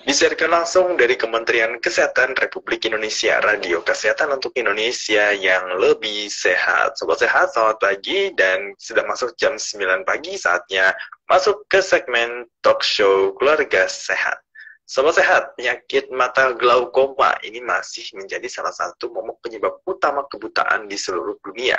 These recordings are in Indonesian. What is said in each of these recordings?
Disiarkan langsung dari Kementerian Kesehatan Republik Indonesia, Radio Kesehatan untuk Indonesia yang lebih sehat. Sobat sehat, selamat pagi dan sudah masuk jam 9 pagi, saatnya masuk ke segmen talk show Keluarga Sehat. Sobat sehat, penyakit mata glaukoma ini masih menjadi salah satu momok penyebab utama kebutaan di seluruh dunia.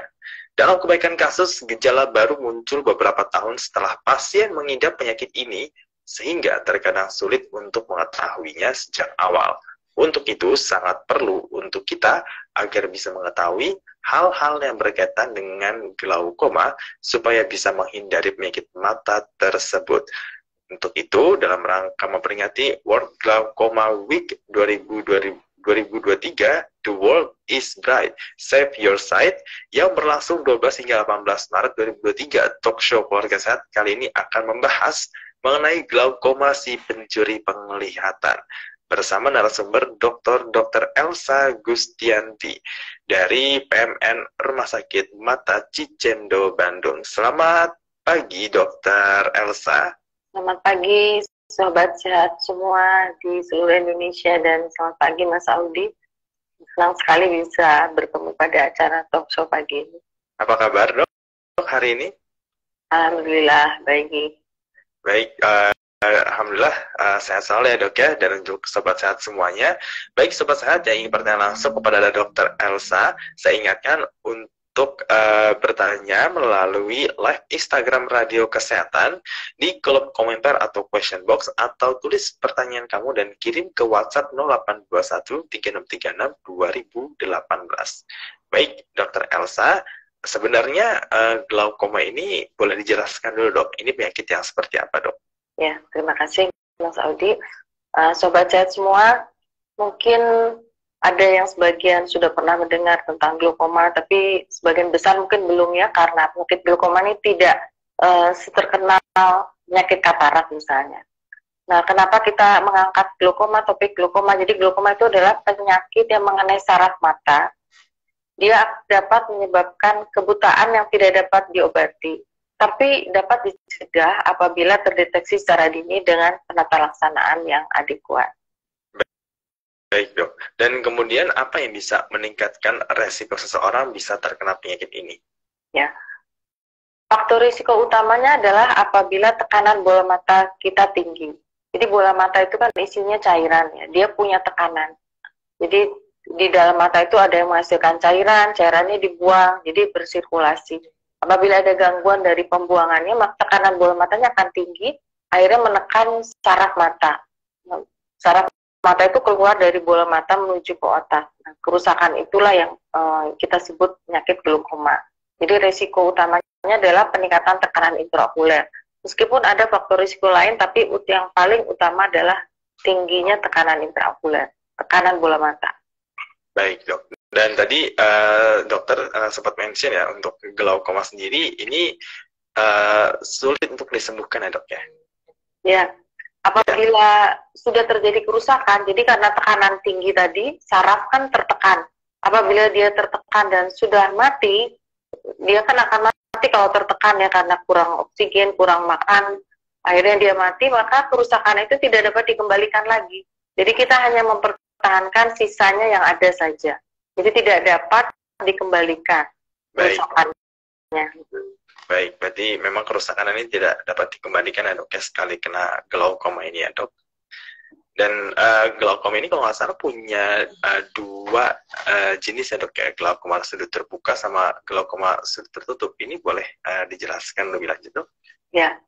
Dalam kebaikan kasus, gejala baru muncul beberapa tahun setelah pasien mengidap penyakit ini, sehingga terkadang sulit untuk mengetahuinya sejak awal. Untuk itu, sangat perlu untuk kita agar bisa mengetahui hal-hal yang berkaitan dengan glaukoma supaya bisa menghindari penyakit mata tersebut. Untuk itu, dalam rangka memperingati World Glaucoma Week 2023, The World is Bright, Save Your Sight, yang berlangsung 12 hingga 18 Maret 2023, talk show Keluarga Sehat kali ini akan membahas mengenai glaukoma si pencuri penglihatan bersama narasumber Dr. Elsa Gustianti dari PMN Rumah Sakit Mata Cicendo Bandung. Selamat pagi Dr. Elsa. Selamat pagi sobat sehat semua di seluruh Indonesia dan selamat pagi Mas Audi. Senang sekali bisa bertemu pada acara talk show pagi ini. Apa kabar dok hari ini? Alhamdulillah baik. Baik, alhamdulillah sehat selalu ya dok ya, dan untuk sobat sehat semuanya. Baik sobat sehat yang ingin bertanya langsung kepada Dr. Elsa, saya ingatkan untuk bertanya melalui live Instagram Radio Kesehatan di kolom komentar atau question box, atau tulis pertanyaan kamu dan kirim ke WhatsApp 0821 3636 2018. Baik, Dr. Elsa, sebenarnya glaukoma ini boleh dijelaskan dulu dok, ini penyakit yang seperti apa dok? Ya, terima kasih Mas Audi. Sobat sehat semua, mungkin ada yang sebagian sudah pernah mendengar tentang glaukoma, tapi sebagian besar mungkin belum ya, karena penyakit glaukoma ini tidak terkenal penyakit katarak misalnya. Nah, kenapa kita mengangkat glaukoma, topik glaukoma? Jadi glaukoma itu adalah penyakit yang mengenai saraf mata. Dia dapat menyebabkan kebutaan yang tidak dapat diobati, tapi dapat dicegah apabila terdeteksi secara dini dengan penata laksanaan yang adekuat. Baik dok, dan kemudian apa yang bisa meningkatkan resiko seseorang bisa terkena penyakit ini? Ya, faktor risiko utamanya adalah apabila tekanan bola mata kita tinggi. Jadi bola mata itu kan isinya cairan ya, dia punya tekanan. Jadi di dalam mata itu ada yang menghasilkan cairan, cairannya dibuang, jadi bersirkulasi. Apabila ada gangguan dari pembuangannya, maka tekanan bola matanya akan tinggi, akhirnya menekan saraf mata. Saraf mata itu keluar dari bola mata menuju ke otak. Nah, kerusakan itulah yang kita sebut penyakit glaukoma. Jadi risiko utamanya adalah peningkatan tekanan intraokuler. Meskipun ada faktor risiko lain, tapi yang paling utama adalah tingginya tekanan intraokuler, tekanan bola mata. Baik dok, dan tadi dokter sempat mention ya, untuk glaukoma sendiri ini sulit untuk disembuhkan ya dok ya? Ya, apabila sudah terjadi kerusakan, jadi karena tekanan tinggi tadi, saraf kan tertekan. Apabila dia tertekan dan sudah mati, dia kan akan mati kalau tertekan ya, karena kurang oksigen, kurang makan, akhirnya dia mati, maka kerusakan itu tidak dapat dikembalikan lagi. Jadi kita hanya mempertahankan sisanya yang ada saja. Jadi tidak dapat dikembalikan kerusakannya. Baik, berarti memang kerusakan ini tidak dapat dikembalikan ya dok ya, sekali kena glaukoma ini ya dok. Dan glaukoma ini kalau nggak salah punya dua jenis ya dok ya, glaukoma sudut terbuka sama glaukoma sudut tertutup. Ini boleh dijelaskan lebih lanjut dok? Ya,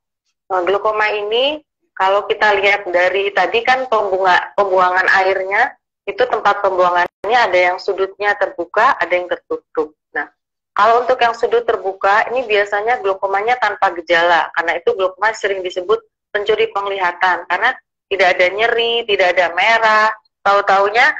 glaukoma ini kalau kita lihat dari tadi kan pembuangan airnya, itu tempat pembuangannya ada yang sudutnya terbuka, ada yang tertutup. Nah, kalau untuk yang sudut terbuka, ini biasanya glaukomanya tanpa gejala, karena itu glaukoma sering disebut pencuri penglihatan, karena tidak ada nyeri, tidak ada merah, tahu-taunya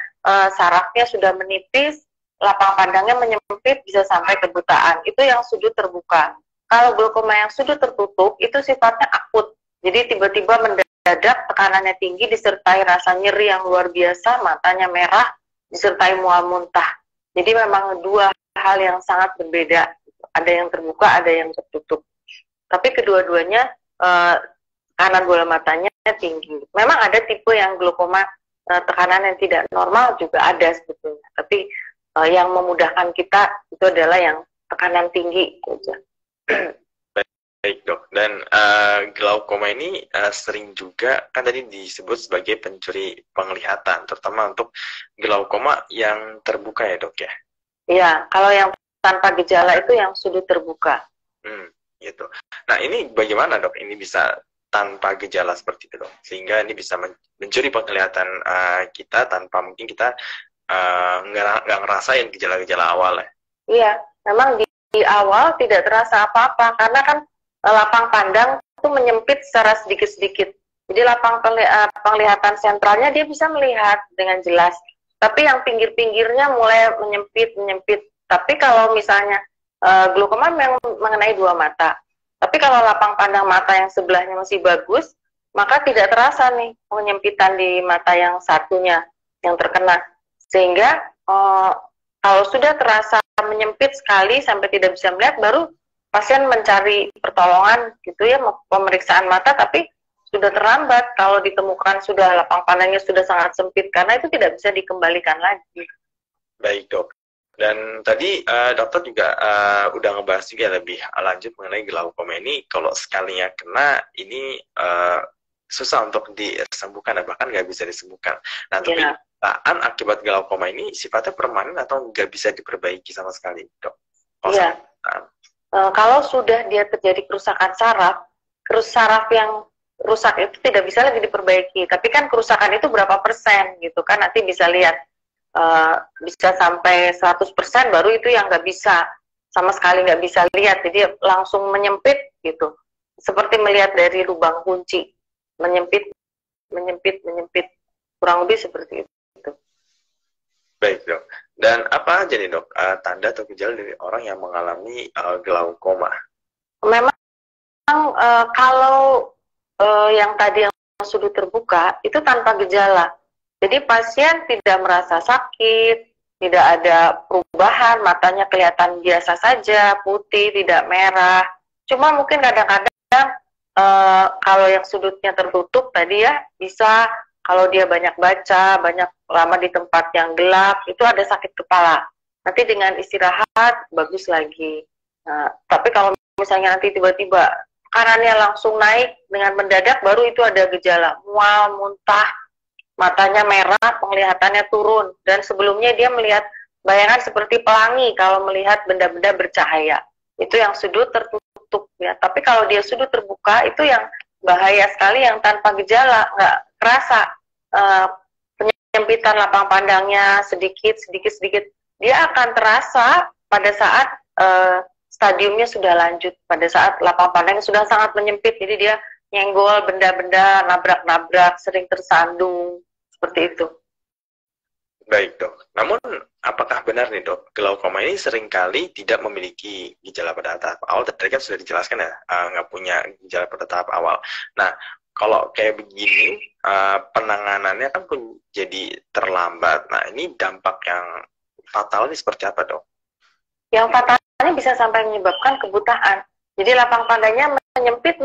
sarafnya sudah menipis, lapang pandangnya menyempit, bisa sampai kebutaan. Itu yang sudut terbuka. Kalau glaukoma yang sudut tertutup, itu sifatnya akut. Jadi tiba-tiba mendadak tekanannya tinggi, disertai rasa nyeri yang luar biasa, matanya merah, disertai mual muntah. Jadi memang dua hal yang sangat berbeda. Ada yang terbuka, ada yang tertutup. Tapi kedua-duanya tekanan bola matanya tinggi. Memang ada tipe yang glaukoma tekanan yang tidak normal juga ada sebetulnya, tapi yang memudahkan kita itu adalah yang tekanan tinggi saja. Baik dok, dan glaukoma ini sering juga kan tadi disebut sebagai pencuri penglihatan, terutama untuk glaukoma yang terbuka ya dok ya? Iya, kalau yang tanpa gejala itu yang sudut terbuka. Gitu. Nah ini bagaimana dok? Ini bisa tanpa gejala seperti itu dok, sehingga ini bisa mencuri penglihatan kita tanpa mungkin kita nggak ngerasain gejala-gejala awal ya? Iya, memang di awal tidak terasa apa-apa karena kan lapang pandang itu menyempit secara sedikit-sedikit. Jadi lapang penglihatan sentralnya dia bisa melihat dengan jelas. Tapi yang pinggir-pinggirnya mulai menyempit. Tapi kalau misalnya glaukoma memang mengenai dua mata. Tapi kalau lapang pandang mata yang sebelahnya masih bagus, maka tidak terasa nih penyempitan di mata yang satunya yang terkena. Sehingga kalau sudah terasa menyempit sekali sampai tidak bisa melihat, baru pasien mencari pertolongan gitu ya, pemeriksaan mata, tapi sudah terlambat kalau ditemukan sudah lapang pandangnya sudah sangat sempit, karena itu tidak bisa dikembalikan lagi. Baik dok, dan tadi dokter juga udah ngebahas juga lebih lanjut mengenai glaukoma ini, kalau sekalinya kena ini susah untuk disembuhkan, bahkan nggak bisa disembuhkan. Nah tapi akibat glaukoma ini sifatnya permanen atau nggak bisa diperbaiki sama sekali dok? Iya. Kalau sudah dia terjadi kerusakan saraf yang rusak itu tidak bisa lagi diperbaiki. Tapi kan kerusakan itu berapa persen gitu kan, nanti bisa lihat bisa sampai 100% baru itu yang nggak bisa, sama sekali nggak bisa lihat. Jadi langsung menyempit gitu, seperti melihat dari lubang kunci, menyempit, kurang lebih seperti itu. Baik dok, dan apa aja nih dok tanda atau gejala dari orang yang mengalami glaukoma? Memang kalau yang tadi yang sudut terbuka itu tanpa gejala, jadi pasien tidak merasa sakit, tidak ada perubahan, matanya kelihatan biasa saja, putih, tidak merah. Cuma mungkin kadang-kadang kalau yang sudutnya tertutup tadi ya bisa. Kalau dia banyak baca, banyak lama di tempat yang gelap, itu ada sakit kepala. Nanti dengan istirahat, bagus lagi. Nah, tapi kalau misalnya nanti tiba-tiba tekanannya langsung naik dengan mendadak, baru itu ada gejala mual, muntah, matanya merah, penglihatannya turun. Dan sebelumnya dia melihat bayangan seperti pelangi kalau melihat benda-benda bercahaya. Itu yang sudut tertutup ya. Tapi kalau dia sudut terbuka, itu yang bahaya sekali, yang tanpa gejala, nggak kerasa penyempitan lapang pandangnya sedikit, dia akan terasa pada saat stadiumnya sudah lanjut, pada saat lapang pandangnya sudah sangat menyempit, jadi dia nyenggol benda-benda, nabrak-nabrak, sering tersandung, seperti itu. Baik dok, namun apakah benar nih dok, glaukoma ini seringkali tidak memiliki gejala pada tahap awal? Tadi kan sudah dijelaskan ya, nggak punya gejala pada tahap awal. Nah, kalau kayak begini, penanganannya kan pun jadi terlambat. Nah, ini dampak yang fatal ini seperti apa dok? Yang fatalnya bisa sampai menyebabkan kebutaan. Jadi lapang pandangnya menyempit,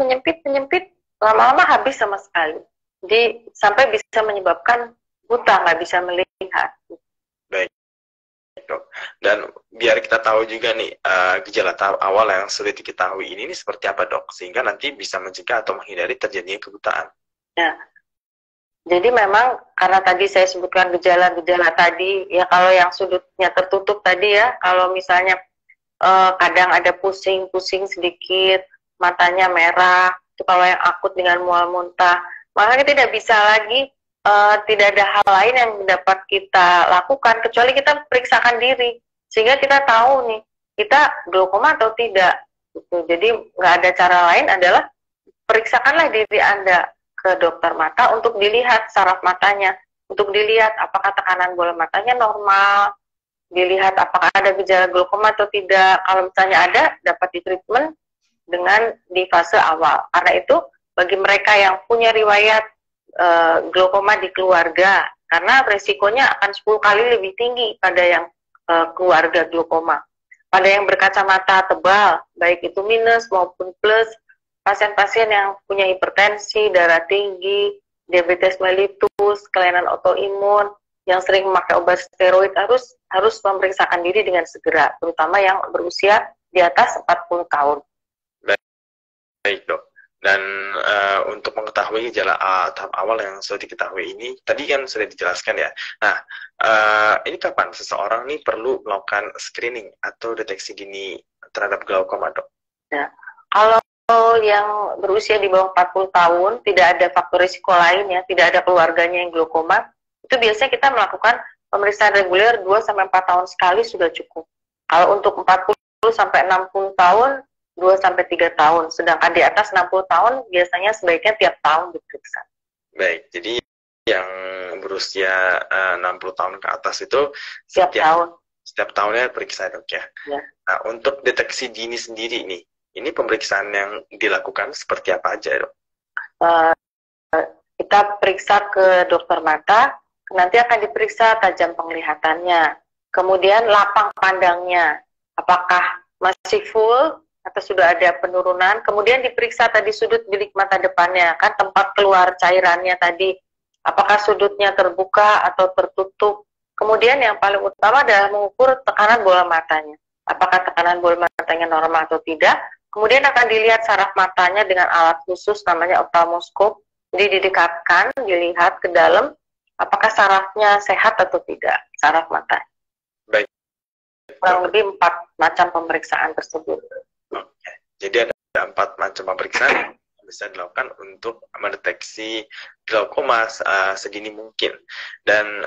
lama-lama habis sama sekali. Jadi sampai bisa menyebabkan buta, nggak bisa melihat. Baik dok. Dan biar kita tahu juga nih gejala tahap awal yang sulit diketahui ini seperti apa dok, sehingga nanti bisa mencegah atau menghindari terjadinya kebutaan. Ya, jadi memang karena tadi saya sebutkan gejala-gejala tadi ya, kalau yang sudutnya tertutup tadi ya, kalau misalnya kadang ada pusing sedikit, matanya merah, itu kalau yang akut dengan mual muntah, makanya tidak bisa lagi. Tidak ada hal lain yang dapat kita lakukan kecuali kita periksakan diri, sehingga kita tahu nih kita glaukoma atau tidak gitu. Jadi nggak ada cara lain, adalah periksakanlah diri Anda ke dokter mata untuk dilihat saraf matanya, untuk dilihat apakah tekanan bola matanya normal, dilihat apakah ada gejala glaukoma atau tidak. Kalau misalnya ada, dapat ditreatment dengan di fase awal. Karena itu bagi mereka yang punya riwayat glaukoma di keluarga, karena resikonya akan 10 kali lebih tinggi pada yang keluarga glaukoma. Pada yang berkacamata tebal, baik itu minus maupun plus, pasien-pasien yang punya hipertensi, darah tinggi, diabetes mellitus, kelainan autoimun, yang sering memakai obat steroid harus memeriksakan diri dengan segera, terutama yang berusia di atas 40 tahun. Baik dok. Dan untuk mengetahui gejala tahap awal yang sudah diketahui ini, tadi kan sudah dijelaskan ya. Nah, ini kapan seseorang nih perlu melakukan screening atau deteksi dini terhadap glaukoma dok? Ya, kalau yang berusia di bawah 40 tahun, tidak ada faktor risiko lain ya, tidak ada keluarganya yang glaukoma, itu biasanya kita melakukan pemeriksaan reguler 2-4 tahun sekali sudah cukup. Kalau untuk 40-60 tahun, 2-3 tahun. Sedangkan di atas 60 tahun, biasanya sebaiknya tiap tahun diperiksa. Baik, jadi yang berusia 60 tahun ke atas itu setiap tahunnya periksa dok ya. Nah, untuk deteksi dini sendiri nih, ini pemeriksaan yang dilakukan seperti apa aja dok? Kita periksa ke dokter mata, nanti akan diperiksa tajam penglihatannya, kemudian lapang pandangnya, apakah masih full atau sudah ada penurunan, kemudian diperiksa tadi sudut bilik mata depannya, kan tempat keluar cairannya tadi, apakah sudutnya terbuka atau tertutup. Kemudian yang paling utama adalah mengukur tekanan bola matanya, apakah tekanan bola matanya normal atau tidak. Kemudian akan dilihat saraf matanya dengan alat khusus namanya ophthalmoscope, jadi didekatkan, dilihat ke dalam, apakah sarafnya sehat atau tidak, saraf mata. Baik. Kurang lebih 4 macam pemeriksaan tersebut. Oke. Jadi ada 4 macam pemeriksaan yang bisa dilakukan untuk mendeteksi glaukoma sedini mungkin. Dan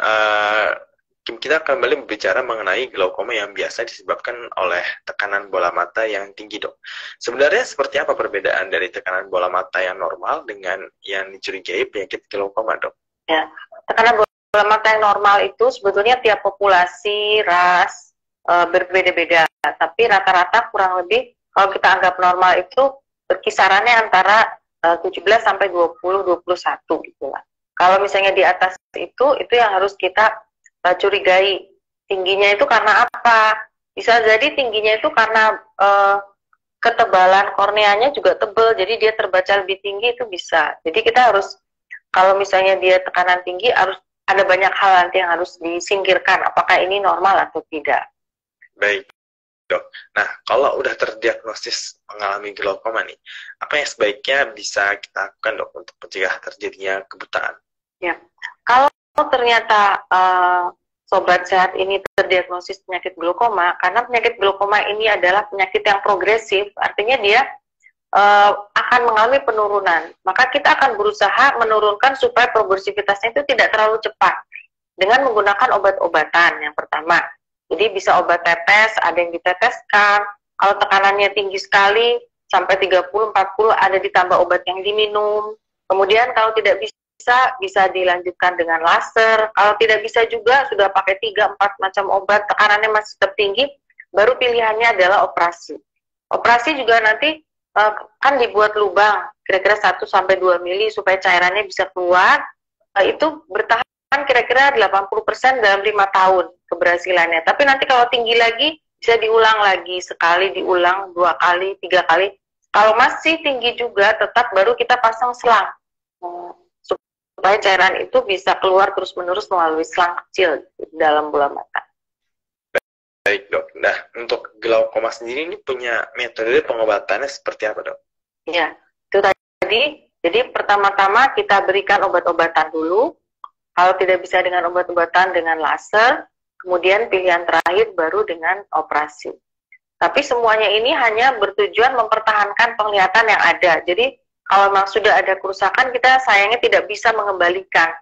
kita kembali berbicara mengenai glaukoma yang biasa disebabkan oleh tekanan bola mata yang tinggi dok. Sebenarnya seperti apa perbedaan dari tekanan bola mata yang normal dengan yang dicurigai penyakit glaukoma dok? Ya, tekanan bola mata yang normal itu sebetulnya tiap populasi, ras, berbeda-beda. Tapi rata-rata kurang lebih kalau kita anggap normal itu berkisarannya antara 17-20-21 gitu lah. Kalau misalnya di atas itu yang harus kita curigai. Tingginya itu karena apa? Bisa jadi tingginya itu karena ketebalan korneanya juga tebal, jadi dia terbaca lebih tinggi itu bisa. Jadi kita harus, kalau misalnya dia tekanan tinggi, harus ada banyak hal nanti yang harus disingkirkan, apakah ini normal atau tidak. Baik dok. Nah, kalau udah terdiagnosis mengalami glaukoma nih, apa yang sebaiknya bisa kita lakukan dok untuk mencegah terjadinya kebutaan? Ya, kalau ternyata sobat sehat ini terdiagnosis penyakit glaukoma, karena penyakit glaukoma ini adalah penyakit yang progresif, artinya dia akan mengalami penurunan. Maka kita akan berusaha menurunkan supaya progresivitasnya itu tidak terlalu cepat dengan menggunakan obat-obatan yang pertama. Jadi bisa obat tetes, ada yang diteteskan. Kalau tekanannya tinggi sekali, sampai 30-40 ada ditambah obat yang diminum. Kemudian kalau tidak bisa dilanjutkan dengan laser. Kalau tidak bisa juga, sudah pakai 3-4 macam obat, tekanannya masih tertinggi, baru pilihannya adalah operasi. Operasi juga nanti kan dibuat lubang, kira-kira 1-2 mili supaya cairannya bisa keluar. Itu bertahan kira-kira 80% dalam 5 tahun keberhasilannya. Tapi nanti kalau tinggi lagi, bisa diulang lagi, sekali diulang, 2 kali, 3 kali. Kalau masih tinggi juga, tetap baru kita pasang selang. Supaya cairan itu bisa keluar terus-menerus melalui selang kecil di dalam bola mata. Baik dok. Nah, untuk glaukoma sendiri ini punya metode pengobatannya seperti apa dok? Ya, itu tadi. Jadi pertama-tama kita berikan obat-obatan dulu. Kalau tidak bisa dengan obat-obatan, dengan laser. Kemudian pilihan terakhir baru dengan operasi. Tapi semuanya ini hanya bertujuan mempertahankan penglihatan yang ada. Jadi kalau memang sudah ada kerusakan, kita sayangnya tidak bisa mengembalikan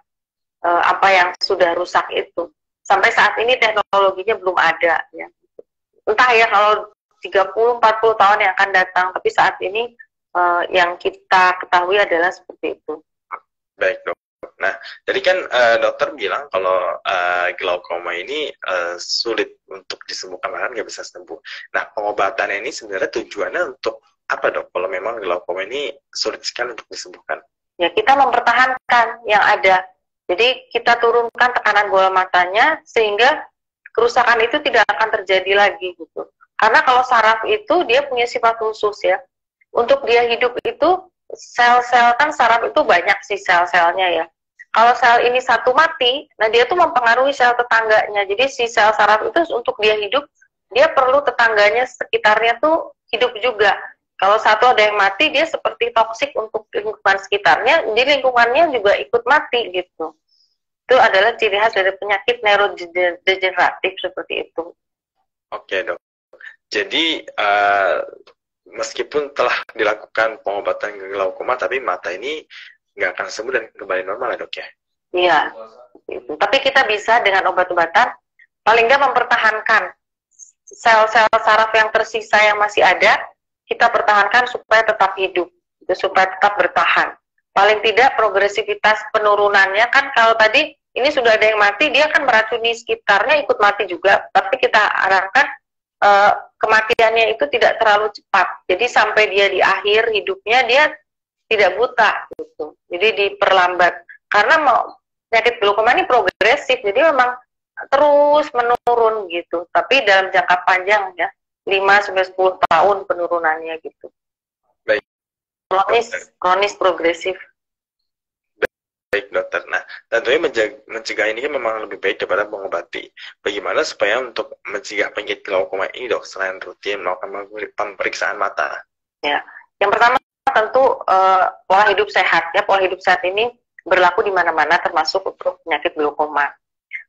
apa yang sudah rusak itu. Sampai saat ini teknologinya belum ada. Ya. Entah ya kalau 30-40 tahun yang akan datang, tapi saat ini yang kita ketahui adalah seperti itu. Baik dok. Nah, tadi kan dokter bilang kalau glaukoma ini sulit untuk disembuhkan, bahkan nggak bisa sembuh. Nah, pengobatan ini sebenarnya tujuannya untuk apa dok? Kalau memang glaukoma ini sulit sekali untuk disembuhkan? Ya, kita mempertahankan yang ada. Jadi kita turunkan tekanan bola matanya sehingga kerusakan itu tidak akan terjadi lagi gitu. Karena kalau saraf itu dia punya sifat khusus ya. untuk dia hidup itu sel-sel kan saraf itu banyak sih sel-selnya ya. Kalau sel ini satu mati, nah dia tuh mempengaruhi sel tetangganya. Jadi si sel saraf itu untuk dia hidup, dia perlu tetangganya sekitarnya tuh hidup juga. Kalau satu ada yang mati, dia seperti toksik untuk lingkungan sekitarnya, jadi lingkungannya juga ikut mati gitu. Itu adalah ciri khas dari penyakit neurodegeneratif seperti itu. Oke dok. Jadi meskipun telah dilakukan pengobatan glaukoma, tapi mata ini nggak akan sembuh dan kembali normal ya dok ya? Iya. Tapi kita bisa dengan obat-obatan paling nggak mempertahankan sel-sel saraf yang tersisa yang masih ada, kita pertahankan supaya tetap hidup, supaya tetap bertahan. Paling tidak progresivitas penurunannya kan kalau tadi ini sudah ada yang mati, dia kan meracuni sekitarnya ikut mati juga, tapi kita harapkan kematiannya itu tidak terlalu cepat. Jadi sampai dia di akhir hidupnya dia tidak buta gitu. Jadi diperlambat. Karena penyakit glaukoma ini progresif, jadi memang terus menurun gitu. Tapi dalam jangka panjang ya, 5-10 tahun penurunannya gitu. Baik. Kronis progresif. Baik dokter. Nah, tentunya mencegah ini kan memang lebih baik daripada mengobati. Bagaimana supaya untuk mencegah penyakit glaukoma ini dok, selain rutin melakukan pemeriksaan mata? Ya, yang pertama tentu pola hidup sehat ya. Pola hidup sehat ini berlaku di mana-mana termasuk untuk penyakit glaukoma.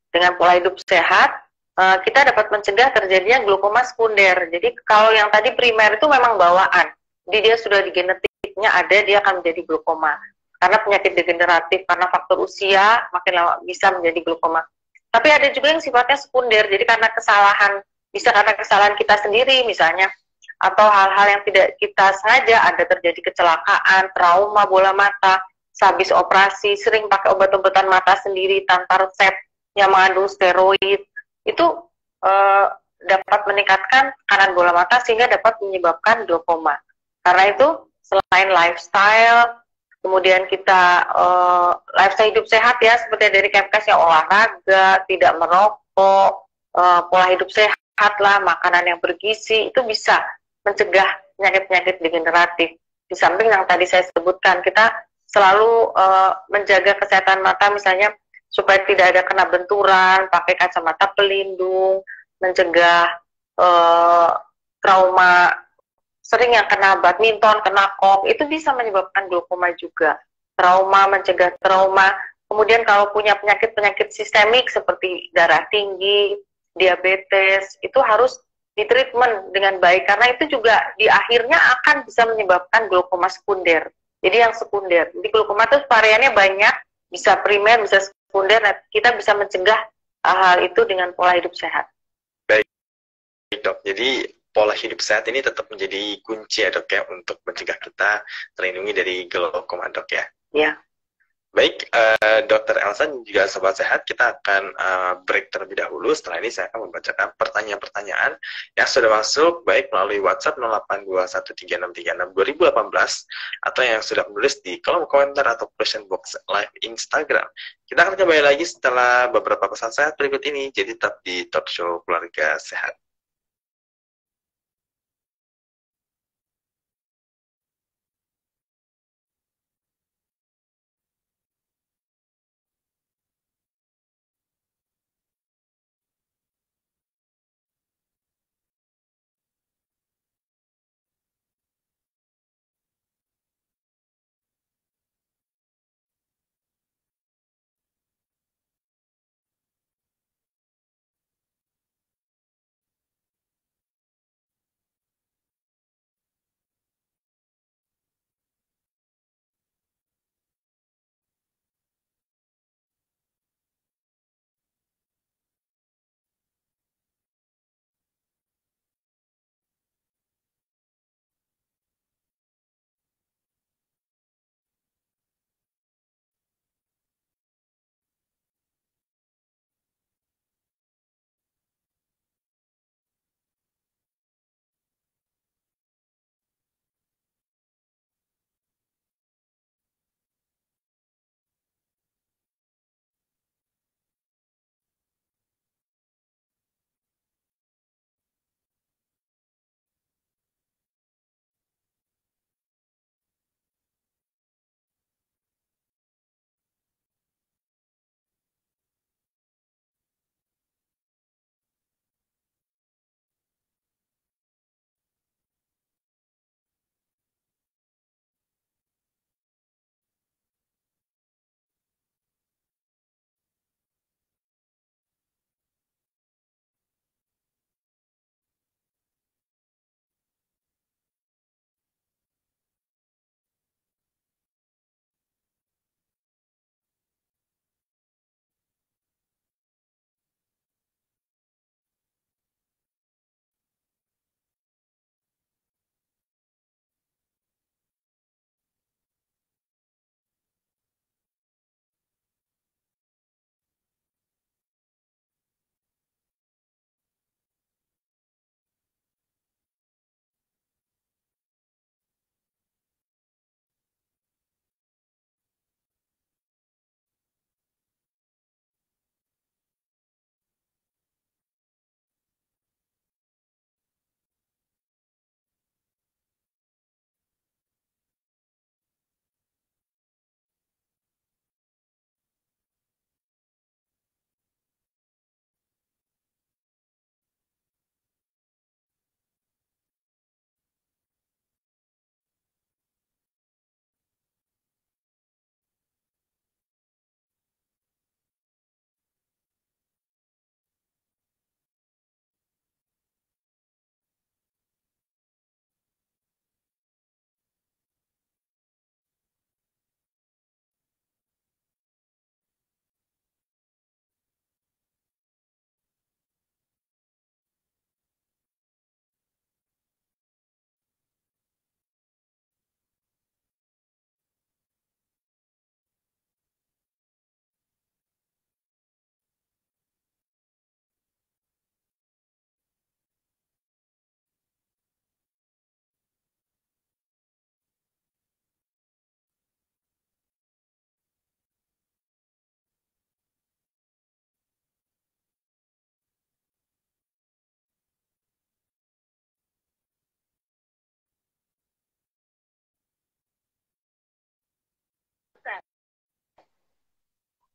Dengan pola hidup sehat, kita dapat mencegah terjadinya glaukoma sekunder. Jadi kalau yang tadi primer itu memang bawaan. Jadi dia sudah di genetiknya ada, dia akan menjadi glaukoma. Karena penyakit degeneratif, karena faktor usia, makin lama bisa menjadi glaukoma. Tapi ada juga yang sifatnya sekunder, jadi karena kesalahan, bisa karena kesalahan kita sendiri misalnya, atau hal-hal yang tidak kita sengaja, ada terjadi kecelakaan, trauma bola mata, sehabis operasi, sering pakai obat-obatan mata sendiri tanpa resep, yang mengandung steroid, itu dapat meningkatkan tekanan bola mata sehingga dapat menyebabkan glaukoma. Karena itu, selain lifestyle, kemudian kita lifestyle hidup sehat ya, seperti dari Kemkes yang olahraga, tidak merokok, pola hidup sehat lah, makanan yang bergizi, itu bisa mencegah penyakit-penyakit degeneratif. Di samping yang tadi saya sebutkan, kita selalu menjaga kesehatan mata misalnya supaya tidak ada kena benturan, pakai kacamata pelindung, mencegah trauma. Sering yang kena badminton, kena kok, itu bisa menyebabkan glaukoma juga. Trauma, mencegah trauma. Kemudian kalau punya penyakit-penyakit sistemik seperti darah tinggi, diabetes, itu harus ditreatment dengan baik. Karena itu juga di akhirnya akan bisa menyebabkan glaukoma sekunder. Jadi yang sekunder. Jadi glaukoma itu variannya banyak, bisa primer, bisa sekunder. Nah, kita bisa mencegah hal itu dengan pola hidup sehat. Baik dok, jadi pola hidup sehat ini tetap menjadi kunci ya dok ya untuk mencegah kita terlindungi dari glaukoma dok ya. Ya. Baik, Dokter Elsa dan juga Sobat Sehat, kita akan break terlebih dahulu. Setelah ini saya akan membacakan pertanyaan-pertanyaan yang sudah masuk baik melalui WhatsApp 082136362018 atau yang sudah menulis di kolom komentar atau question box live Instagram. Kita akan kembali lagi setelah beberapa pesan sehat berikut ini. Jadi tetap di Talk Show Keluarga Sehat.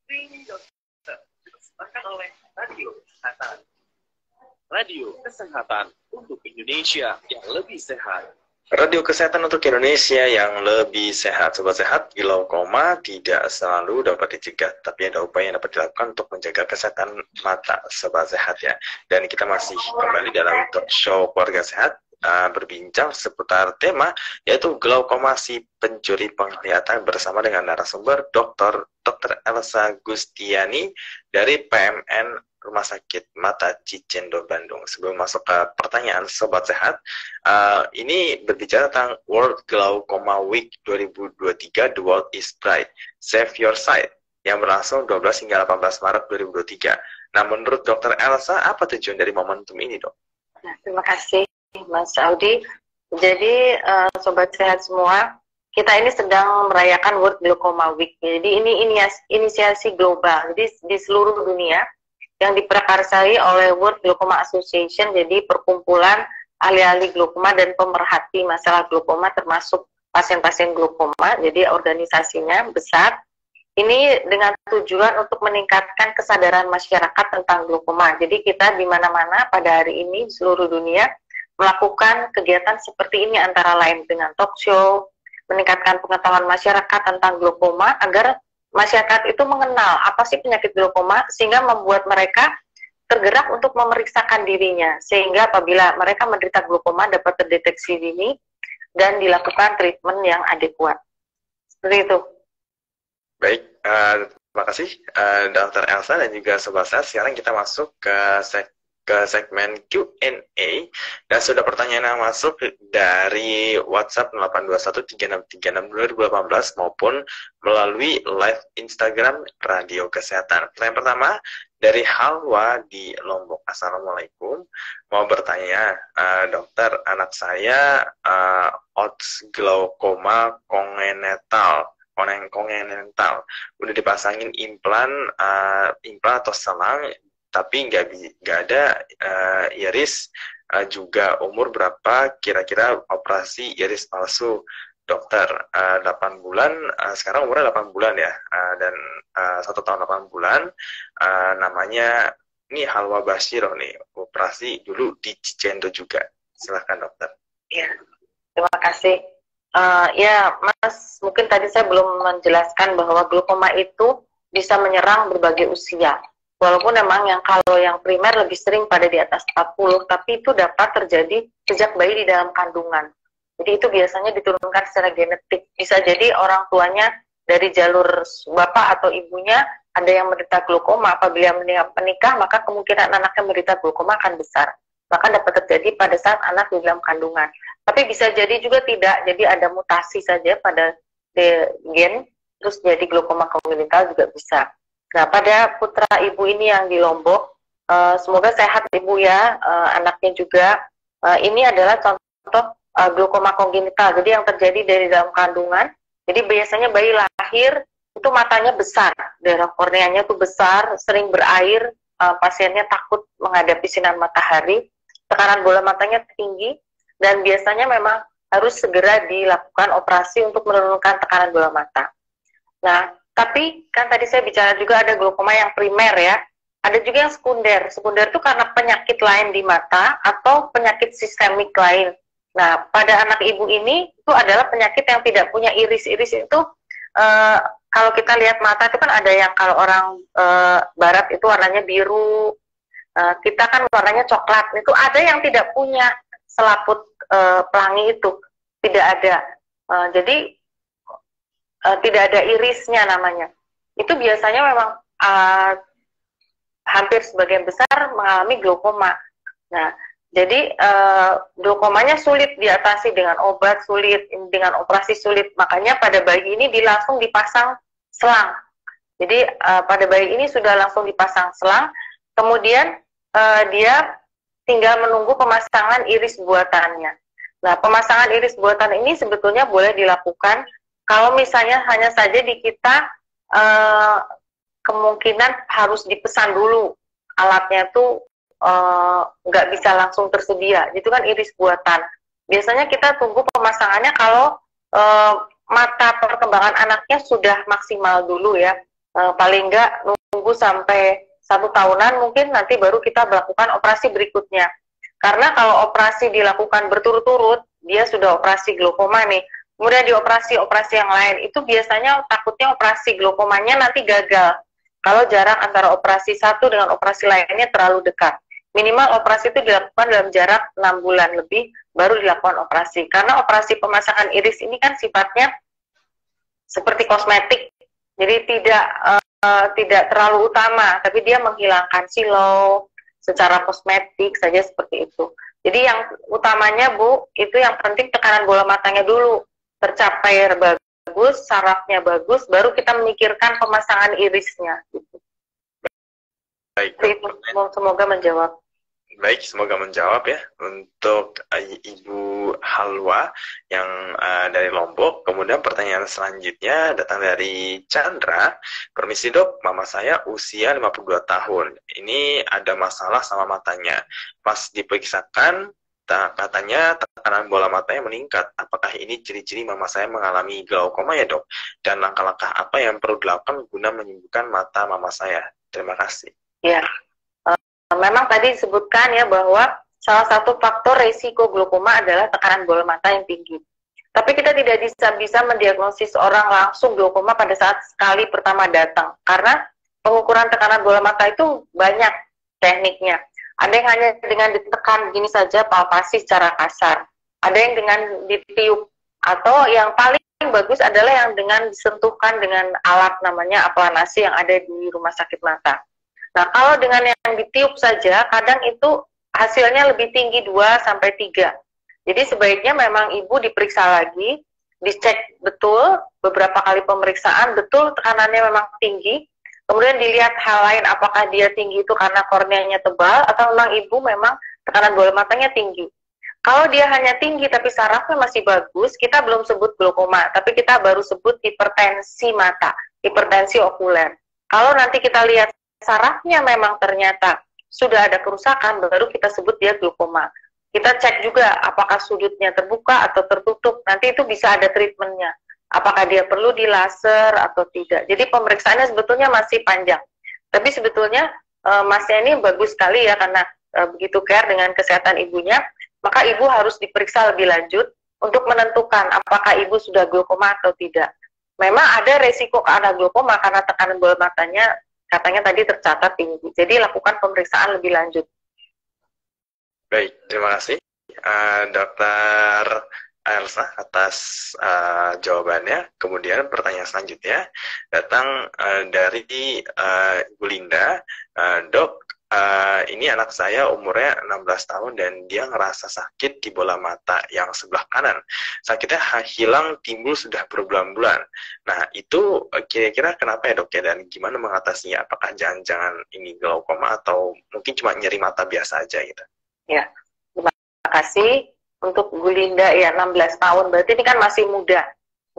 Ini Dokter dipersembahkan oleh Radio Kesehatan. Radio Kesehatan untuk Indonesia yang lebih sehat. Radio Kesehatan untuk Indonesia yang lebih sehat. Sobat sehat, glaukoma tidak selalu dapat dicegah, tapi ada upaya yang dapat dilakukan untuk menjaga kesehatan mata sobat sehat ya. Dan kita masih kembali dalam talk show Keluarga Sehat, berbincang seputar tema yaitu glaukoma si pencuri penglihatan bersama dengan narasumber Dr. Elsa Gustiani dari PMN Rumah Sakit Mata Cicendo Bandung. Sebelum masuk ke pertanyaan Sobat Sehat, ini berbicara tentang World Glaucoma Week 2023, The World is Bright, Save Your Sight, yang berlangsung 12 hingga 18 Maret 2023. Nah, menurut Dr. Elsa, apa tujuan dari momentum ini, Dok? Nah, terima kasih, Mas Audi. Jadi, Sobat Sehat semua, kita ini sedang merayakan World Glaucoma Week. Jadi, ini inisiasi global, jadi di seluruh dunia, yang diprakarsai oleh World Glaucoma Association, jadi perkumpulan ahli-ahli glaukoma dan pemerhati masalah glaukoma termasuk pasien-pasien glaukoma. Jadi organisasinya besar. Ini dengan tujuan untuk meningkatkan kesadaran masyarakat tentang glaukoma. Jadi kita di mana-mana pada hari ini di seluruh dunia melakukan kegiatan seperti ini, antara lain dengan talk show, meningkatkan pengetahuan masyarakat tentang glaukoma agar masyarakat itu mengenal apa sih penyakit glaukoma, sehingga membuat mereka tergerak untuk memeriksakan dirinya, sehingga apabila mereka menderita glaukoma dapat terdeteksi dini dan dilakukan treatment yang adekuat. Seperti itu. Baik, terima kasih Dr. Elsa dan juga Sobat Sehat. Sekarang kita masuk ke segmen Q&A, dan sudah pertanyaan yang masuk dari WhatsApp 082136362018 maupun melalui live Instagram Radio Kesehatan. Pertanyaan pertama dari Halwa di Lombok. Assalamualaikum, mau bertanya, dokter, anak saya odds glaukoma kongenital, udah dipasangin implan atau selang, tapi nggak ada iris, juga umur berapa kira-kira operasi iris palsu, dokter? 8 bulan, sekarang umurnya 8 bulan ya, dan 1 tahun 8 bulan, namanya ini Halwa Bashiroh nih, operasi dulu di Cicendo juga. Silahkan dokter. Ya, terima kasih. Ya Mas, mungkin tadi saya belum menjelaskan bahwa glaukoma itu bisa menyerang berbagai usia. Walaupun memang kalau yang primer lebih sering pada di atas 40, tapi itu dapat terjadi sejak bayi di dalam kandungan. Jadi itu biasanya diturunkan secara genetik. Bisa jadi orang tuanya dari jalur bapak atau ibunya ada yang menderita glaukoma. Apabila menikah, maka kemungkinan anaknya menderita glaukoma akan besar. Bahkan dapat terjadi pada saat anak di dalam kandungan. Tapi bisa jadi juga tidak. Jadi ada mutasi saja pada gen, terus jadi glaukoma kongenital juga bisa. Nah, pada putra ibu ini yang di Lombok, semoga sehat ibu ya, anaknya juga. Ini adalah contoh glaukoma kongenital, jadi yang terjadi dari dalam kandungan. Jadi biasanya bayi lahir itu matanya besar, daerah korneanya itu besar, sering berair, pasiennya takut menghadapi sinar matahari, tekanan bola matanya tinggi, dan biasanya memang harus segera dilakukan operasi untuk menurunkan tekanan bola mata. Nah, tapi kan tadi saya bicara juga ada glaukoma yang primer ya, ada juga yang sekunder. Sekunder itu karena penyakit lain di mata atau penyakit sistemik lain. Nah, pada anak ibu ini itu adalah penyakit yang tidak punya iris. Iris itu kalau kita lihat mata itu kan ada yang kalau orang barat itu warnanya biru, kita kan warnanya coklat. Itu ada yang tidak punya selaput pelangi itu, tidak ada. Jadi tidak ada irisnya namanya. Itu biasanya memang hampir sebagian besar mengalami glaukoma. Nah, jadi glaukomanya sulit diatasi dengan obat, sulit dengan operasi sulit. Makanya pada bayi ini langsung dipasang selang. Jadi pada bayi ini sudah langsung dipasang selang. Kemudian dia tinggal menunggu pemasangan iris buatannya. Nah, pemasangan iris buatan ini sebetulnya boleh dilakukan kalau misalnya hanya saja di kita kemungkinan harus dipesan dulu alatnya tuh nggak bisa langsung tersedia. Itu kan iris buatan. Biasanya kita tunggu pemasangannya kalau mata perkembangan anaknya sudah maksimal dulu ya. paling enggak nunggu sampai 1 tahunan mungkin nanti baru kita melakukan operasi berikutnya. Karena kalau operasi dilakukan berturut-turut, dia sudah operasi glaukoma nih, kemudian dioperasi-operasi yang lain, itu biasanya takutnya operasi glaukomanya nanti gagal. Kalau jarak antara operasi satu dengan operasi lainnya terlalu dekat. Minimal operasi itu dilakukan dalam jarak 6 bulan lebih, baru dilakukan operasi. Karena operasi pemasangan iris ini kan sifatnya seperti kosmetik, jadi tidak terlalu utama, tapi dia menghilangkan silau secara kosmetik saja seperti itu. Jadi yang utamanya Bu, itu yang penting tekanan bola matanya dulu tercapai bagus, sarafnya bagus, baru kita memikirkan pemasangan irisnya. Gitu. Baik, itu semoga menjawab. Baik, semoga menjawab ya untuk Ibu Halwa yang dari Lombok. Kemudian pertanyaan selanjutnya datang dari Chandra. Permisi dok, mama saya usia 52 tahun. Ini ada masalah sama matanya. Pas diperiksakan, katanya tekanan bola matanya meningkat. Apakah ini ciri-ciri mama saya mengalami glaukoma ya dok? Dan langkah-langkah apa yang perlu dilakukan guna menyembuhkan mata mama saya? Terima kasih. Ya. Memang tadi disebutkan ya bahwa salah satu faktor resiko glaukoma adalah tekanan bola mata yang tinggi. Tapi kita tidak bisa mendiagnosis orang langsung glaukoma pada saat sekali pertama datang. Karena pengukuran tekanan bola mata itu banyak tekniknya. Ada yang hanya dengan ditekan gini saja, palpasi secara kasar. Ada yang dengan ditiup. Atau yang paling bagus adalah yang dengan disentuhkan dengan alat namanya aplanasi yang ada di rumah sakit mata. Nah, kalau dengan yang ditiup saja, kadang itu hasilnya lebih tinggi 2-3. Jadi sebaiknya memang ibu diperiksa lagi, dicek betul, beberapa kali pemeriksaan, betul tekanannya memang tinggi, kemudian dilihat hal lain, apakah dia tinggi itu karena korneanya tebal, atau memang ibu memang tekanan bola matanya tinggi. Kalau dia hanya tinggi tapi sarafnya masih bagus, kita belum sebut glaukoma, tapi kita baru sebut hipertensi mata, hipertensi okuler. Kalau nanti kita lihat sarafnya memang ternyata sudah ada kerusakan, baru kita sebut dia glaukoma. Kita cek juga apakah sudutnya terbuka atau tertutup, nanti itu bisa ada treatmentnya. Apakah dia perlu di laser atau tidak. Jadi pemeriksaannya sebetulnya masih panjang. Tapi sebetulnya masnya ini bagus sekali ya, karena begitu care dengan kesehatan ibunya, maka ibu harus diperiksa lebih lanjut untuk menentukan apakah ibu sudah glaukoma atau tidak. Memang ada resiko ke arah glaukoma karena tekanan bola matanya katanya tadi tercatat tinggi. Jadi lakukan pemeriksaan lebih lanjut. Baik, terima kasih Dokter Elsa atas jawabannya. Kemudian pertanyaan selanjutnya datang dari Ibu Linda. Dok, ini anak saya umurnya 16 tahun dan dia ngerasa sakit di bola mata yang sebelah kanan. Sakitnya hilang timbul sudah berbulan-bulan. Nah, itu kira-kira kenapa ya dok ya? Dan gimana mengatasinya? Apakah jangan-jangan ini glaukoma atau mungkin cuma nyeri mata biasa aja gitu? Ya, terima kasih untuk Bu Linda ya, 16 tahun. Berarti ini kan masih muda.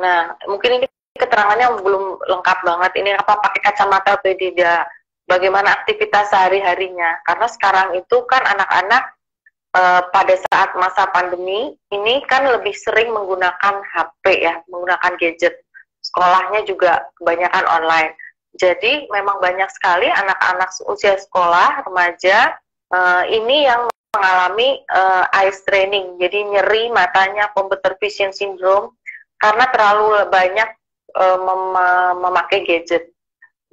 Nah, mungkin ini keterangannya belum lengkap banget. Ini apa pakai kacamata atau tidak? Bagaimana aktivitas sehari-harinya, karena sekarang itu kan anak-anak pada saat masa pandemi ini kan lebih sering menggunakan HP ya, menggunakan gadget, sekolahnya juga kebanyakan online, jadi memang banyak sekali anak-anak usia sekolah, remaja, ini yang mengalami eye straining, jadi nyeri matanya, computer vision syndrome, karena terlalu banyak memakai gadget.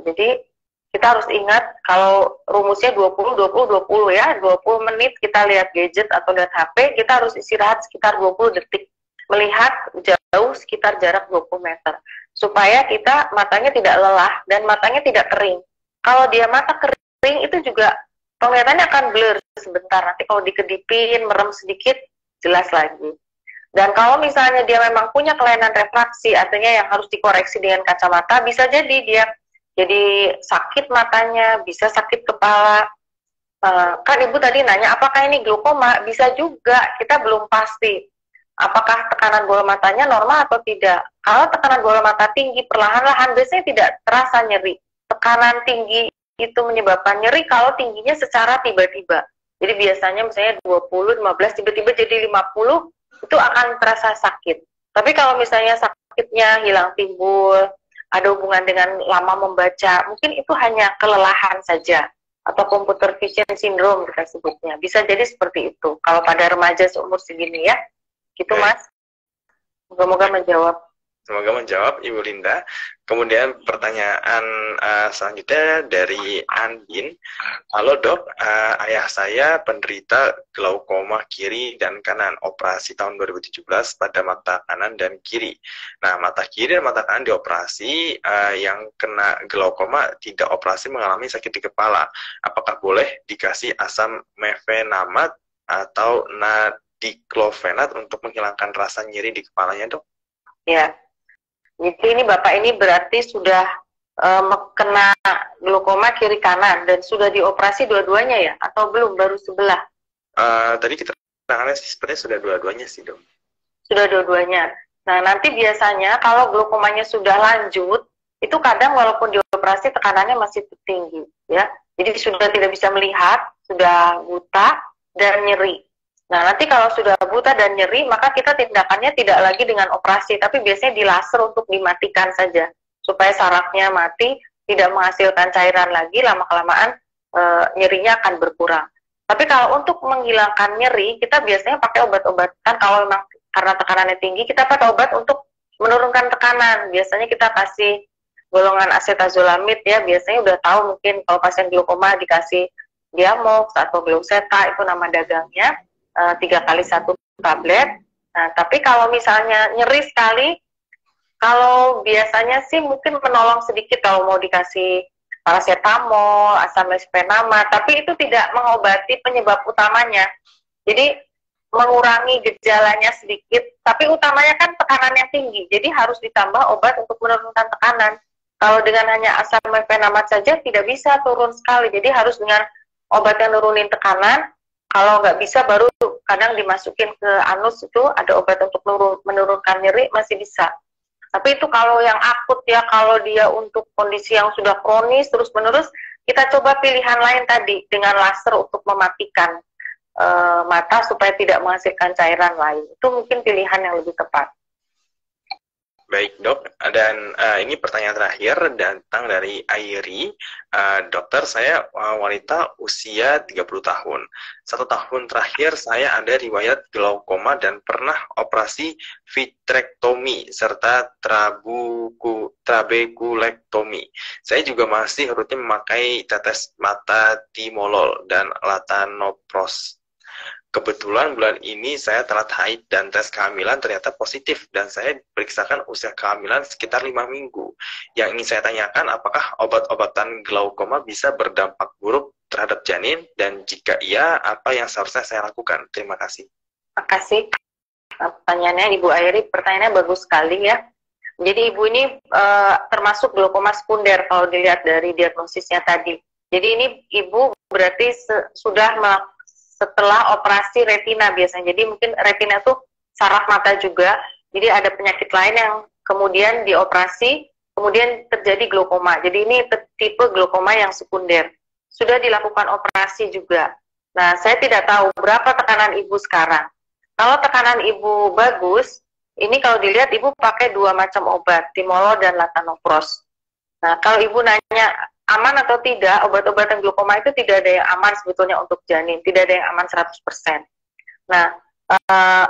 Jadi kita harus ingat kalau rumusnya 20-20-20 ya, 20 menit kita lihat gadget atau lihat HP, kita harus istirahat sekitar 20 detik. Melihat jauh sekitar jarak 20 meter. Supaya kita matanya tidak lelah dan matanya tidak kering. Kalau dia mata kering itu juga penglihatannya akan blur sebentar. Nanti kalau dikedipin, merem sedikit, jelas lagi. Dan kalau misalnya dia memang punya kelainan refraksi, artinya yang harus dikoreksi dengan kacamata, bisa jadi dia jadi sakit matanya, bisa sakit kepala. Kan ibu tadi nanya apakah ini glaukoma, bisa juga, kita belum pasti apakah tekanan bola matanya normal atau tidak. Kalau tekanan bola mata tinggi perlahan-lahan biasanya tidak terasa nyeri. Tekanan tinggi itu menyebabkan nyeri kalau tingginya secara tiba-tiba. Jadi biasanya misalnya 20, 15, tiba-tiba jadi 50, itu akan terasa sakit. Tapi kalau misalnya sakitnya hilang timbul, ada hubungan dengan lama membaca, mungkin itu hanya kelelahan saja, atau computer vision syndrome kita sebutnya. Bisa jadi seperti itu, kalau pada remaja seumur segini ya. Gitu Baik. Mas. Semoga menjawab. Semoga menjawab Ibu Linda. Kemudian pertanyaan selanjutnya dari Andin. Halo dok, ayah saya penderita glaukoma kiri dan kanan, operasi tahun 2017 pada mata kanan dan kiri. Nah, mata kiri dan mata kanan dioperasi, yang kena glaukoma tidak operasi mengalami sakit di kepala. Apakah boleh dikasih asam mefenamat atau diclofenac untuk menghilangkan rasa nyeri di kepalanya dok? Ya. Jadi ini Bapak ini berarti sudah kena glaukoma kiri kanan dan sudah dioperasi dua-duanya ya? Atau belum, baru sebelah? Tadi kita tangannya sebenarnya sudah dua-duanya sih dok. Sudah dua-duanya. Nah nanti biasanya kalau glaukomanya sudah lanjut, itu kadang walaupun dioperasi tekanannya masih tinggi ya. Jadi sudah tidak bisa melihat, sudah buta dan nyeri. Nah, nanti kalau sudah buta dan nyeri, maka kita tindakannya tidak lagi dengan operasi, tapi biasanya di laser untuk dimatikan saja, supaya sarafnya mati, tidak menghasilkan cairan lagi, lama-kelamaan nyerinya akan berkurang. Tapi kalau untuk menghilangkan nyeri, kita biasanya pakai obat-obatan, kalau memang karena tekanannya tinggi, kita pakai obat untuk menurunkan tekanan. Biasanya kita kasih golongan acetazolamid ya, biasanya udah tahu mungkin kalau pasien glaukoma dikasih Diamox atau Gluceta, itu nama dagangnya. 3 kali 1 tablet. Nah, tapi kalau misalnya nyeri sekali, kalau biasanya sih mungkin menolong sedikit kalau mau dikasih paracetamol, asam mefenamat, tapi itu tidak mengobati penyebab utamanya. Jadi mengurangi gejalanya sedikit, tapi utamanya kan tekanan yang tinggi, jadi harus ditambah obat untuk menurunkan tekanan. Kalau dengan hanya asam mefenamat saja tidak bisa turun sekali, jadi harus dengan obat yang nurunin tekanan. Kalau nggak bisa baru kadang dimasukin ke anus, itu ada obat untuk menurunkan nyeri, masih bisa. Tapi itu kalau yang akut ya, kalau dia untuk kondisi yang sudah kronis terus-menerus, kita coba pilihan lain tadi dengan laser untuk mematikan mata supaya tidak menghasilkan cairan lain. Itu mungkin pilihan yang lebih tepat. Baik dok, dan ini pertanyaan terakhir datang dari Airi. Dokter, saya wanita usia 30 tahun. 1 tahun terakhir saya ada riwayat glaukoma dan pernah operasi vitrektomi serta trabekulektomi. Saya juga masih rutin memakai tetes mata timolol dan latanopros. Kebetulan bulan ini saya telat haid dan tes kehamilan ternyata positif dan saya periksakan usia kehamilan sekitar 5 minggu. Yang ingin saya tanyakan, apakah obat-obatan glaukoma bisa berdampak buruk terhadap janin, dan jika iya, apa yang seharusnya saya lakukan? Terima kasih. Terima kasih. Pertanyaannya Ibu Airi, pertanyaannya bagus sekali ya. Jadi Ibu ini termasuk glaukoma sekunder kalau dilihat dari diagnosisnya tadi. Jadi ini Ibu berarti sudah setelah operasi retina biasanya. Jadi mungkin retina itu saraf mata juga. Jadi ada penyakit lain yang kemudian dioperasi, kemudian terjadi glaukoma. Jadi ini tipe glaukoma yang sekunder. Sudah dilakukan operasi juga. Nah, saya tidak tahu berapa tekanan Ibu sekarang. Kalau tekanan Ibu bagus, ini kalau dilihat Ibu pakai 2 macam obat, timolol dan latanopros. Nah, kalau Ibu nanya aman atau tidak, obat-obatan glaukoma itu tidak ada yang aman sebetulnya untuk janin, tidak ada yang aman 100%. Nah,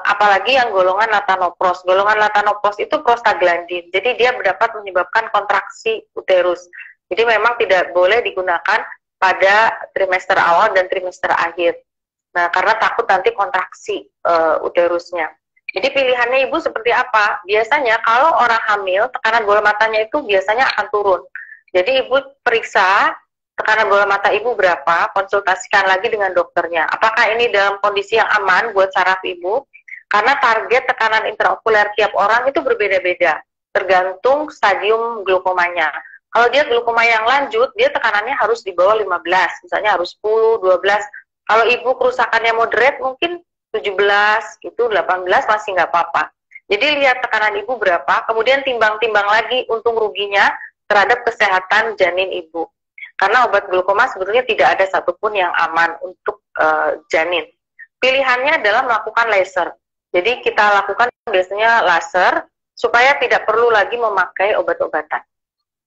apalagi yang golongan latanopros. Golongan latanopros itu prostaglandin, jadi dia dapat menyebabkan kontraksi uterus. Jadi memang tidak boleh digunakan pada trimester awal dan trimester akhir. Nah, karena takut nanti kontraksi uterusnya. Jadi pilihannya Ibu seperti apa? Biasanya kalau orang hamil, tekanan bola matanya itu biasanya akan turun. Jadi Ibu periksa tekanan bola mata Ibu berapa, konsultasikan lagi dengan dokternya. Apakah ini dalam kondisi yang aman buat saraf Ibu? Karena target tekanan intraokuler tiap orang itu berbeda-beda, tergantung stadium glaukomanya. Kalau dia glaukoma yang lanjut, dia tekanannya harus di bawah 15, misalnya harus 10, 12. Kalau Ibu kerusakannya moderate, mungkin 17, gitu, 18 masih nggak apa-apa. Jadi lihat tekanan Ibu berapa, kemudian timbang-timbang lagi untung ruginya terhadap kesehatan janin Ibu. Karena obat glaukoma sebetulnya tidak ada satupun yang aman untuk janin. Pilihannya adalah melakukan laser. Jadi kita lakukan biasanya laser supaya tidak perlu lagi memakai obat-obatan.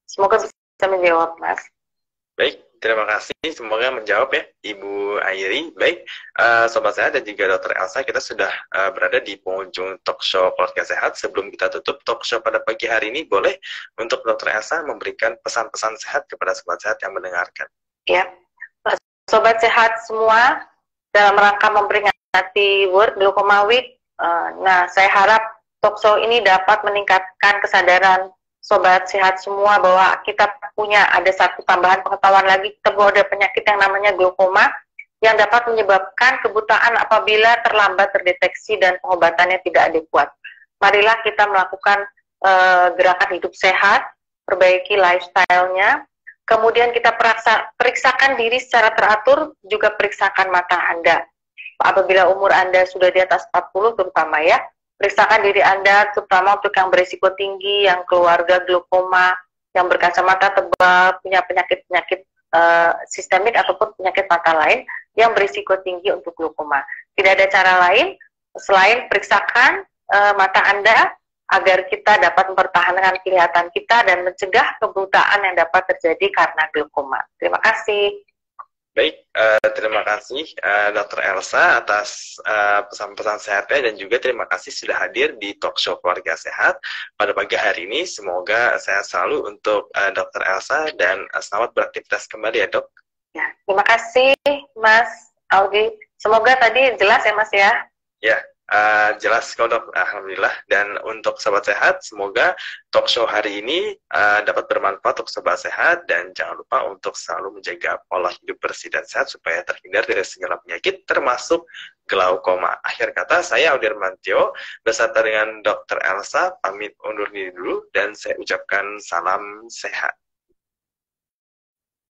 Semoga bisa menjawab, Mas. Baik, terima kasih. Semoga menjawab ya, Ibu Airi. Baik, Sobat Sehat dan juga Dokter Elsa, kita sudah berada di penghujung talk show Keluarga Sehat. Sebelum kita tutup talk show pada pagi hari ini, boleh untuk Dokter Elsa memberikan pesan-pesan sehat kepada Sobat Sehat yang mendengarkan. Ya, Sobat Sehat semua, dalam rangka memperingati World Glaucoma Week, nah saya harap talk show ini dapat meningkatkan kesadaran Sobat Sehat semua bahwa kita punya ada satu tambahan pengetahuan lagi, kita bahwa ada penyakit yang namanya glaukoma yang dapat menyebabkan kebutaan apabila terlambat terdeteksi dan pengobatannya tidak adekuat. Marilah kita melakukan gerakan hidup sehat, perbaiki lifestyle-nya, kemudian kita periksakan diri secara teratur, juga periksakan mata Anda. Apabila umur Anda sudah di atas 40 terutama ya, periksakan diri Anda, terutama untuk yang berisiko tinggi, yang keluarga glaukoma, yang berkacamata tebal, punya penyakit-penyakit sistemik ataupun penyakit mata lain yang berisiko tinggi untuk glaukoma. Tidak ada cara lain selain periksakan mata Anda agar kita dapat mempertahankan penglihatan kita dan mencegah kebutaan yang dapat terjadi karena glaukoma. Terima kasih. Baik, terima kasih Dr. Elsa atas pesan-pesan sehatnya dan juga terima kasih sudah hadir di talk show Keluarga Sehat pada pagi hari ini. Semoga sehat selalu untuk Dr. Elsa dan selamat beraktivitas kembali ya dok. Ya, terima kasih Mas Audi. Semoga tadi jelas ya Mas ya. Ya. Jelas kok dok, alhamdulillah. Dan untuk Sobat Sehat, semoga talk show hari ini dapat bermanfaat untuk Sobat Sehat dan jangan lupa untuk selalu menjaga pola hidup bersih dan sehat supaya terhindar dari segala penyakit termasuk glaukoma. Akhir kata, saya Audi Armantio beserta dengan Dr. Elsa pamit undur diri dulu dan saya ucapkan salam sehat.